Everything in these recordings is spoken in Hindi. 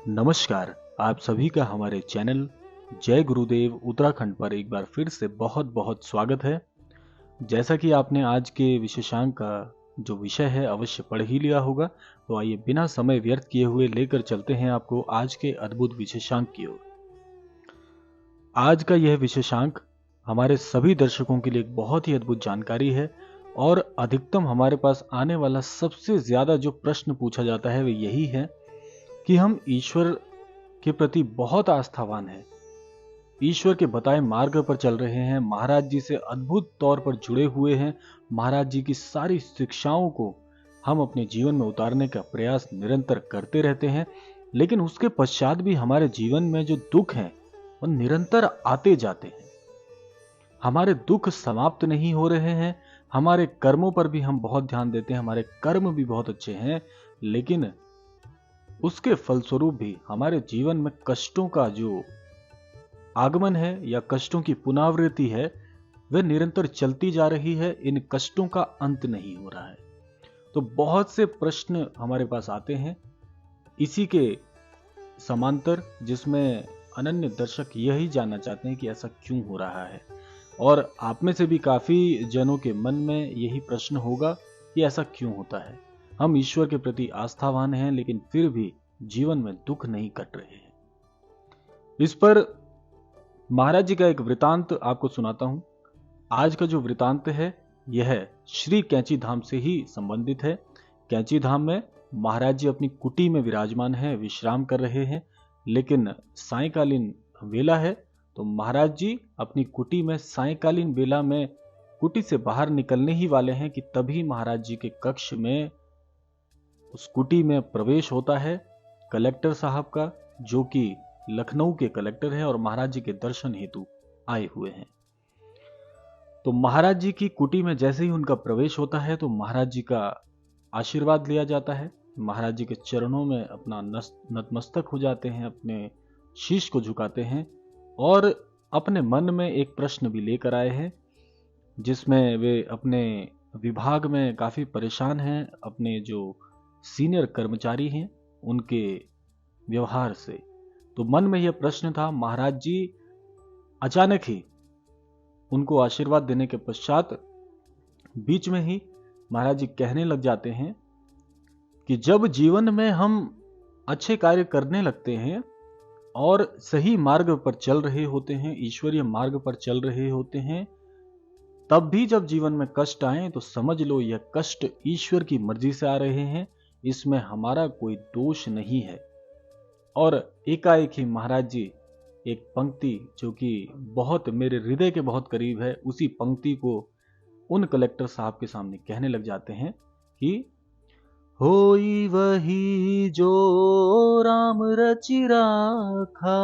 नमस्कार। आप सभी का हमारे चैनल जय गुरुदेव उत्तराखंड पर एक बार फिर से बहुत बहुत स्वागत है। जैसा कि आपने आज के विशेषांक का जो विषय है अवश्य पढ़ ही लिया होगा, तो आइए बिना समय व्यर्थ किए हुए लेकर चलते हैं आपको आज के अद्भुत विशेषांक की ओर। आज का यह विशेषांक हमारे सभी दर्शकों के लिए एक बहुत ही अद्भुत जानकारी है और अधिकतम हमारे पास आने वाला सबसे ज्यादा जो प्रश्न पूछा जाता है वह यही है कि हम ईश्वर के प्रति बहुत आस्थावान हैं, ईश्वर के बताए मार्ग पर चल रहे हैं, महाराज जी से अद्भुत तौर पर जुड़े हुए हैं, महाराज जी की सारी शिक्षाओं को हम अपने जीवन में उतारने का प्रयास निरंतर करते रहते हैं, लेकिन उसके पश्चात भी हमारे जीवन में जो दुख हैं वो निरंतर आते जाते हैं। हमारे दुख समाप्त नहीं हो रहे हैं, हमारे कर्मों पर भी हम बहुत ध्यान देते हैं, हमारे कर्म भी बहुत अच्छे हैं, लेकिन उसके फलस्वरूप भी हमारे जीवन में कष्टों का जो आगमन है या कष्टों की पुनरावृत्ति है वह निरंतर चलती जा रही है। इन कष्टों का अंत नहीं हो रहा है। तो बहुत से प्रश्न हमारे पास आते हैं इसी के समांतर, जिसमें अनन्य दर्शक यही जानना चाहते हैं कि ऐसा क्यों हो रहा है। और आप में से भी काफी जनों के मन में यही प्रश्न होगा कि ऐसा क्यों होता है। हम ईश्वर के प्रति आस्थावान हैं लेकिन फिर भी जीवन में दुख नहीं कट रहे हैं। इस पर महाराज जी का एक वृतांत आपको सुनाता हूं। आज का जो वृतांत है यह श्री कैंची धाम से ही संबंधित है। कैंची धाम में महाराज जी अपनी कुटी में विराजमान हैं, विश्राम कर रहे हैं, लेकिन सायंकालीन वेला है तो महाराज जी अपनी कुटी में सायंकालीन वेला में कुटी से बाहर निकलने ही वाले हैं कि तभी महाराज जी के कक्ष में उस कुटी में प्रवेश होता है कलेक्टर साहब का, जो कि लखनऊ के कलेक्टर हैं और महाराज जी के दर्शन हेतु आए हुए हैं। तो महाराज जी की कुटी में जैसे ही उनका प्रवेश होता है तो महाराज जी का आशीर्वाद लिया जाता है। महाराज जी के चरणों में अपना नतमस्तक हो जाते हैं, अपने शीश को झुकाते हैं और अपने मन में एक प्रश्न भी लेकर आए हैं, जिसमें वे अपने विभाग में काफी परेशान हैं अपने जो सीनियर कर्मचारी हैं उनके व्यवहार से। तो मन में यह प्रश्न था। महाराज जी अचानक ही उनको आशीर्वाद देने के पश्चात बीच में ही महाराज जी कहने लग जाते हैं कि जब जीवन में हम अच्छे कार्य करने लगते हैं और सही मार्ग पर चल रहे होते हैं, ईश्वरीय मार्ग पर चल रहे होते हैं, तब भी जब जीवन में कष्ट आए तो समझ लो यह कष्ट ईश्वर की मर्जी से आ रहे हैं, इसमें हमारा कोई दोष नहीं है। और एकाएक ही महाराज जी एक पंक्ति जो कि बहुत मेरे हृदय के बहुत करीब है, उसी पंक्ति को उन कलेक्टर साहब के सामने कहने लग जाते हैं कि होई वही जो राम रचि राखा,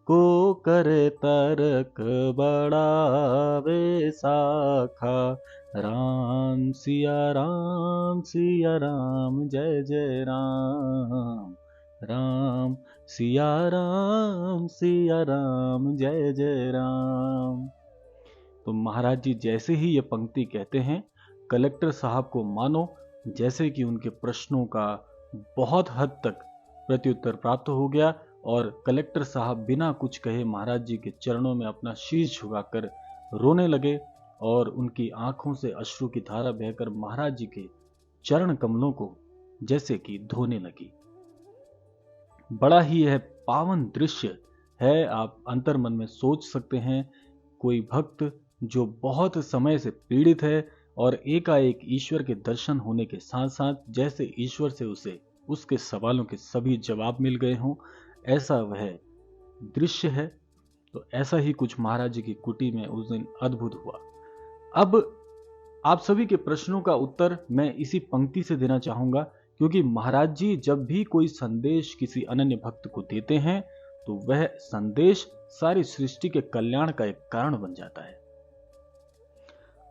को करे तरक बढ़ावे साखा, राम सिया राम जय जय राम, राम सिया राम जय जय राम। तो महाराज जी जैसे ही ये पंक्ति कहते हैं, कलेक्टर साहब को मानो जैसे कि उनके प्रश्नों का बहुत हद तक प्रत्युत्तर प्राप्त हो गया और कलेक्टर साहब बिना कुछ कहे महाराज जी के चरणों में अपना शीश झुकाकर रोने लगे और उनकी आंखों से अश्रु की धारा बहकर महाराज जी के चरण कमलों को जैसे कि धोने लगी। बड़ा ही यह पावन दृश्य है, आप अंतर मन में सोच सकते हैं। कोई भक्त जो बहुत समय से पीड़ित है और एकाएक ईश्वर के दर्शन होने के साथ साथ जैसे ईश्वर से उसे उसके सवालों के सभी जवाब मिल गए हों, ऐसा वह दृश्य है। तो ऐसा ही कुछ महाराज जी की कुटी में उस दिन अद्भुत हुआ। अब आप सभी के प्रश्नों का उत्तर मैं इसी पंक्ति से देना चाहूंगा, क्योंकि महाराज जी जब भी कोई संदेश किसी अनन्य भक्त को देते हैं तो वह संदेश सारी सृष्टि के कल्याण का एक कारण बन जाता है।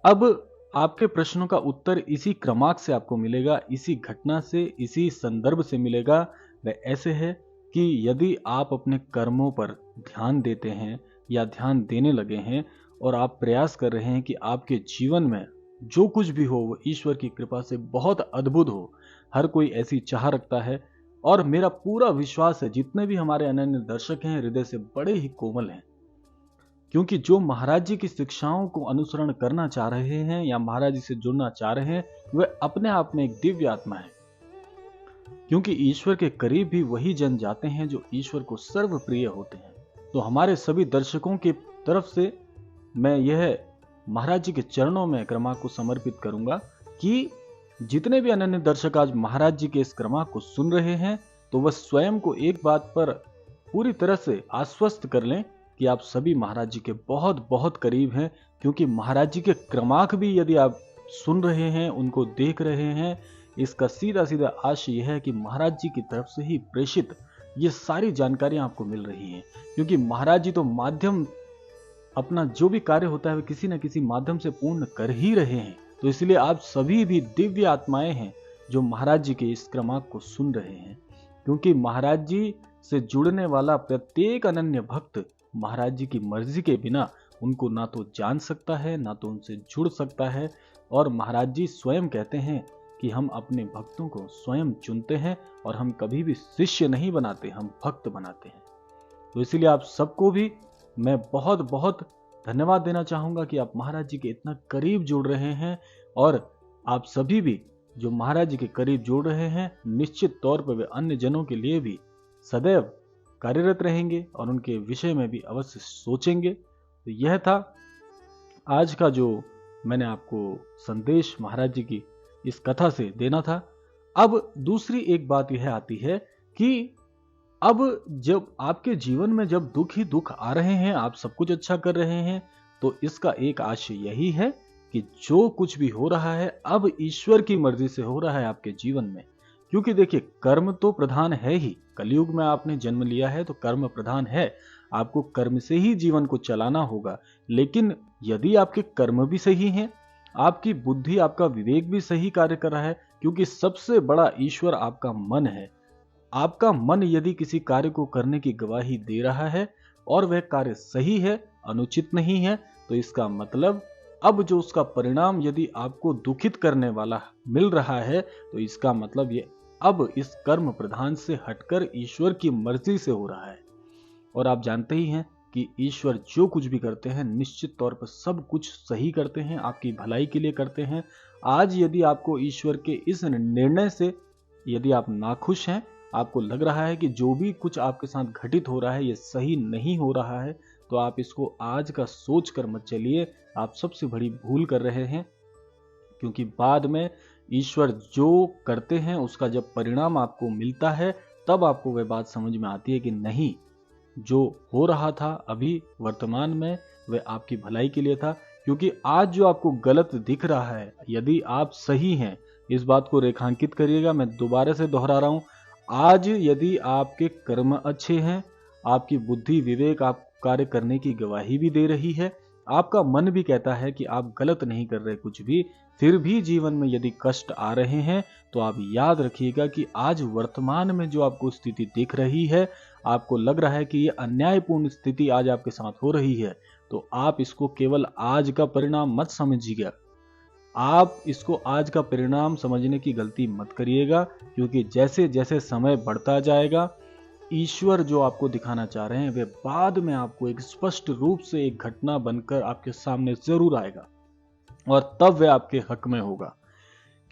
अब आपके प्रश्नों का उत्तर इसी क्रमांक से आपको मिलेगा, इसी घटना से, इसी संदर्भ से मिलेगा। वह ऐसे है कि यदि आप अपने कर्मों पर ध्यान देते हैं या ध्यान देने लगे हैं और आप प्रयास कर रहे हैं कि आपके जीवन में जो कुछ भी हो वो ईश्वर की कृपा से बहुत अद्भुत हो। हर कोई ऐसी चाह रखता है और मेरा पूरा विश्वास है जितने भी हमारे अनन्य दर्शक हैं हृदय से बड़े ही कोमल हैं, क्योंकि जो महाराज जी की शिक्षाओं को अनुसरण करना चाह रहे हैं या महाराज जी से जुड़ना चाह रहे हैं वे अपने आप में एक दिव्य आत्मा है। क्योंकि ईश्वर के करीब भी वही जन जाते हैं जो ईश्वर को सर्वप्रिय होते हैं। तो हमारे सभी दर्शकों की तरफ से मैं यह महाराज जी के चरणों में क्रमा को समर्पित करूंगा कि जितने भी अनन्य दर्शक आज महाराज जी के इस क्रमा को सुन रहे हैं तो वह स्वयं को एक बात पर पूरी तरह से आश्वस्त कर लें कि आप सभी महाराज जी के बहुत बहुत करीब हैं। क्योंकि महाराज जी के क्रमांक भी यदि आप सुन रहे हैं, उनको देख रहे हैं, इसका सीधा सीधा आशय यह है कि महाराज जी की तरफ से ही प्रेषित ये सारी जानकारियां आपको मिल रही हैं। क्योंकि महाराज जी तो माध्यम, अपना जो भी कार्य होता है वे किसी न किसी माध्यम से पूर्ण कर ही रहे हैं। तो इसलिए आप सभी भी दिव्य आत्माएं हैं जो महाराज जी के इस क्रमांक को सुन रहे हैं। क्योंकि महाराज जी से जुड़ने वाला प्रत्येक अनन्य भक्त महाराज जी की मर्जी के बिना उनको ना तो जान सकता है, ना तो उनसे जुड़ सकता है। और महाराज जी स्वयं कहते हैं कि हम अपने भक्तों को स्वयं चुनते हैं और हम कभी भी शिष्य नहीं बनाते, हम भक्त बनाते हैं। तो इसीलिए आप सबको भी मैं बहुत बहुत धन्यवाद देना चाहूंगा कि आप महाराज जी के इतना करीब जुड़ रहे हैं। और आप सभी भी जो महाराज जी के करीब जुड़ रहे हैं निश्चित तौर पर वे अन्य जनों के लिए भी सदैव कार्यरत रहेंगे और उनके विषय में भी अवश्य सोचेंगे। तो यह था आज का जो मैंने आपको संदेश महाराज जी की इस कथा से देना था। अब दूसरी एक बात यह आती है कि अब जब आपके जीवन में जब दुख ही दुख आ रहे हैं, आप सब कुछ अच्छा कर रहे हैं, तो इसका एक आशय यही है कि जो कुछ भी हो रहा है अब ईश्वर की मर्जी से हो रहा है आपके जीवन में। क्योंकि देखिए कर्म तो प्रधान है ही, कलयुग में आपने जन्म लिया है तो कर्म प्रधान है, आपको कर्म से ही जीवन को चलाना होगा। लेकिन यदि आपके कर्म भी सही हैं, आपकी बुद्धि, आपका विवेक भी सही कार्य कर रहा है, क्योंकि सबसे बड़ा ईश्वर आपका मन है। आपका मन यदि किसी कार्य को करने की गवाही दे रहा है और वह कार्य सही है, अनुचित नहीं है, तो इसका मतलब अब जो उसका परिणाम यदि आपको दुखित करने वाला मिल रहा है तो इसका मतलब ये अब इस कर्म प्रधान से हटकर ईश्वर की मर्जी से हो रहा है। और आप जानते ही हैं कि ईश्वर जो कुछ भी करते हैं निश्चित तौर पर सब कुछ सही करते हैं, आपकी भलाई के लिए करते हैं। आज यदि आपको ईश्वर के इस निर्णय से यदि आप नाखुश हैं, आपको लग रहा है कि जो भी कुछ आपके साथ घटित हो रहा है ये सही नहीं हो रहा है, तो आप इसको आज का सोच कर मत चलिए, आप सबसे बड़ी भूल कर रहे हैं। क्योंकि बाद में ईश्वर जो करते हैं उसका जब परिणाम आपको मिलता है तब आपको वह बात समझ में आती है कि नहीं, जो हो रहा था अभी वर्तमान में वह आपकी भलाई के लिए था। क्योंकि आज जो आपको गलत दिख रहा है, यदि आप सही हैं, इस बात को रेखांकित करिएगा, मैं दोबारा से दोहरा रहा हूं, आज यदि आपके कर्म अच्छे हैं, आपकी बुद्धि विवेक आप कार्य करने की गवाही भी दे रही है, आपका मन भी कहता है कि आप गलत नहीं कर रहे कुछ भी, फिर भी जीवन में यदि कष्ट आ रहे हैं तो आप याद रखिएगा कि आज वर्तमान में जो आपको स्थिति दिख रही है, आपको लग रहा है कि ये अन्यायपूर्ण स्थिति आज आपके साथ हो रही है, तो आप इसको केवल आज का परिणाम मत समझिएगा, आप इसको आज का परिणाम समझने की गलती मत करिएगा। क्योंकि जैसे जैसे समय बढ़ता जाएगा ईश्वर जो आपको दिखाना चाह रहे हैं वे बाद में आपको एक स्पष्ट रूप से एक घटना बनकर आपके सामने जरूर आएगा और तब वह आपके हक में होगा।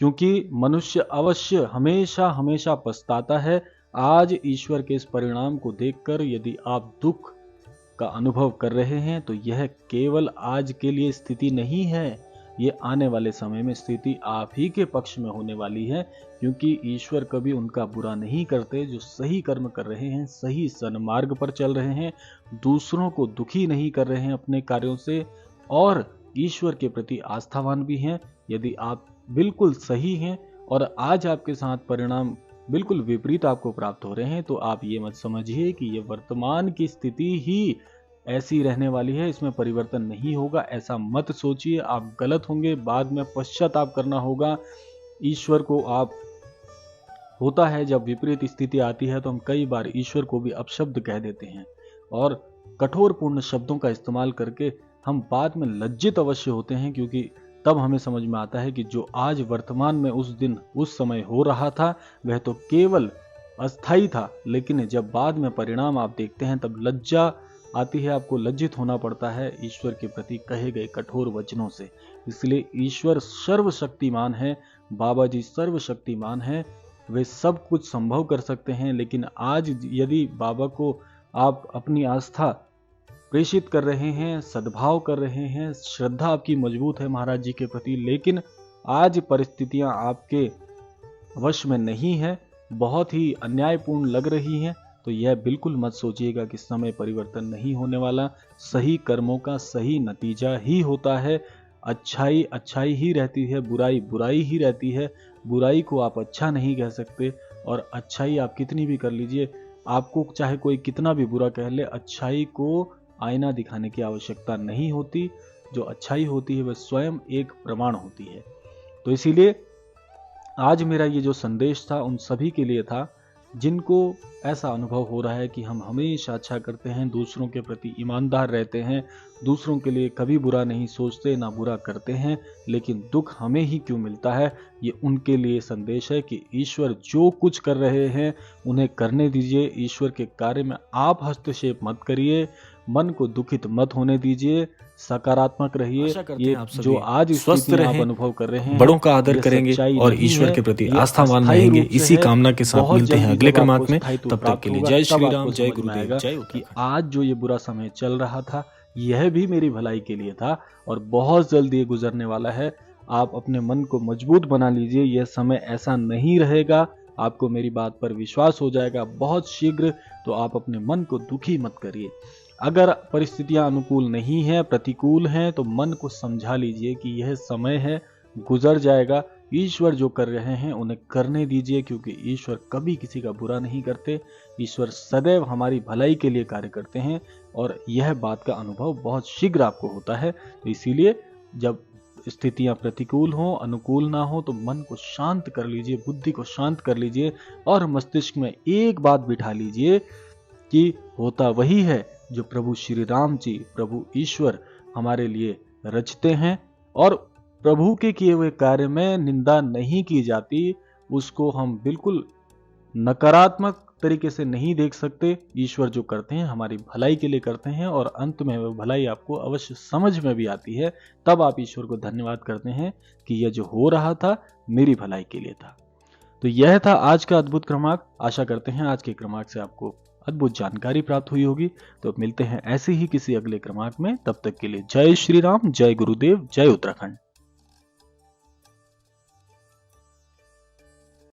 क्योंकि मनुष्य अवश्य हमेशा हमेशा पछताता है। आज ईश्वर के इस परिणाम को देखकर यदि आप दुख का अनुभव कर रहे हैं तो यह केवल आज के लिए स्थिति नहीं है, ये आने वाले समय में स्थिति आप ही के पक्ष में होने वाली है। क्योंकि ईश्वर कभी उनका बुरा नहीं करते जो सही कर्म कर रहे हैं, सही सन्मार्ग पर चल रहे हैं, दूसरों को दुखी नहीं कर रहे हैं अपने कार्यों से और ईश्वर के प्रति आस्थावान भी हैं। यदि आप बिल्कुल सही हैं और आज आपके साथ परिणाम बिल्कुल विपरीत आपको प्राप्त हो रहे हैं तो आप ये मत समझिए कि ये वर्तमान की स्थिति ही ऐसी रहने वाली है, इसमें परिवर्तन नहीं होगा, ऐसा मत सोचिए। आप गलत होंगे, बाद में पश्चाताप करना होगा। ईश्वर को आप होता है जब विपरीत स्थिति आती है तो हम कई बार ईश्वर को भी अपशब्द कह देते हैं और कठोर पूर्ण शब्दों का इस्तेमाल करके हम बाद में लज्जित अवश्य होते हैं। क्योंकि तब हमें समझ में आता है कि जो आज वर्तमान में उस दिन उस समय हो रहा था वह तो केवल अस्थाई था, लेकिन जब बाद में परिणाम आप देखते हैं तब लज्जा आती है, आपको लज्जित होना पड़ता है ईश्वर के प्रति कहे गए कठोर वचनों से। इसलिए ईश्वर सर्वशक्तिमान है, बाबा जी सर्वशक्तिमान है, वे सब कुछ संभव कर सकते हैं। लेकिन आज यदि बाबा को आप अपनी आस्था प्रेषित कर रहे हैं, सद्भाव कर रहे हैं, श्रद्धा आपकी मजबूत है महाराज जी के प्रति, लेकिन आज परिस्थितियां आपके वश में नहीं है, बहुत ही अन्यायपूर्ण लग रही हैं, तो यह बिल्कुल मत सोचिएगा कि समय परिवर्तन नहीं होने वाला। सही कर्मों का सही नतीजा ही होता है। अच्छाई अच्छाई ही रहती है, बुराई बुराई ही रहती है। बुराई को आप अच्छा नहीं कह सकते, और अच्छाई आप कितनी भी कर लीजिए, आपको चाहे कोई कितना भी बुरा कह ले, अच्छाई को आईना दिखाने की आवश्यकता नहीं होती। जो अच्छाई होती है वह स्वयं एक प्रमाण होती है। तो इसीलिए आज मेरा ये जो संदेश था उन सभी के लिए था जिनको ऐसा अनुभव हो रहा है कि हम हमेशा अच्छा करते हैं, दूसरों के प्रति ईमानदार रहते हैं, दूसरों के लिए कभी बुरा नहीं सोचते ना बुरा करते हैं, लेकिन दुख हमें ही क्यों मिलता है। ये उनके लिए संदेश है कि ईश्वर जो कुछ कर रहे हैं उन्हें करने दीजिए। ईश्वर के कार्य में आप हस्तक्षेप मत करिए, मन को दुखित मत होने दीजिए, सकारात्मक रहिए। ये जो आज स्वस्थ स्थिति आप रहें, अनुभव कर रहे हैं, बड़ों का आदर ये करेंगे सच्चाई और नहीं ईश्वर है, के प्रति ये आस्थावान अस्थायी रहेंगे। रूप से इसी है। कामना के साथ बहुत मिलते हैं जल्दी अगले जब आपको क्रमांक में। स्थायित्व तब तक प्राप्त के लिए होगा, जय तब श्री आपको राम, जय समझ में गुरुदेव, आएगा जय कि उत्तराखंड। आज जो ये बुरा समय चल रहा था यह भी मेरी भलाई के लिए था, और बहुत जल्दी ये गुजरने वाला है। आप अपने मन को मजबूत बना लीजिए, यह समय ऐसा नहीं रहेगा। आपको मेरी बात पर विश्वास हो जाएगा बहुत शीघ्र। तो आप अपने मन को दुखी मत करिए। अगर परिस्थितियां अनुकूल नहीं है, प्रतिकूल हैं, तो मन को समझा लीजिए कि यह समय है, गुजर जाएगा। ईश्वर जो कर रहे हैं उन्हें करने दीजिए, क्योंकि ईश्वर कभी किसी का बुरा नहीं करते। ईश्वर सदैव हमारी भलाई के लिए कार्य करते हैं, और यह बात का अनुभव बहुत शीघ्र आपको होता है। तो इसीलिए जब स्थितियां प्रतिकूल हो, अनुकूल ना हो, तो मन को शांत कर लीजिए, बुद्धि को शांत कर लीजिए, और मस्तिष्क में एक बात बिठा लीजिए कि होता वही है जो प्रभु श्री राम जी, प्रभु ईश्वर हमारे लिए रचते हैं, और प्रभु के किए हुए कार्य में निंदा नहीं की जाती। उसको हम बिल्कुल नकारात्मक तरीके से नहीं देख सकते। ईश्वर जो करते हैं हमारी भलाई के लिए करते हैं, और अंत में वह भलाई आपको अवश्य समझ में भी आती है। तब आप ईश्वर को धन्यवाद करते हैं कि यह जो हो रहा था मेरी भलाई के लिए था। तो यह था आज का अद्भुत क्रमांक। आशा करते हैं आज के क्रमांक से आपको अद्भुत जानकारी प्राप्त हुई होगी। तो मिलते हैं ऐसे ही किसी अगले क्रमांक में। तब तक के लिए जय श्री राम, जय गुरुदेव, जय उत्तराखंड।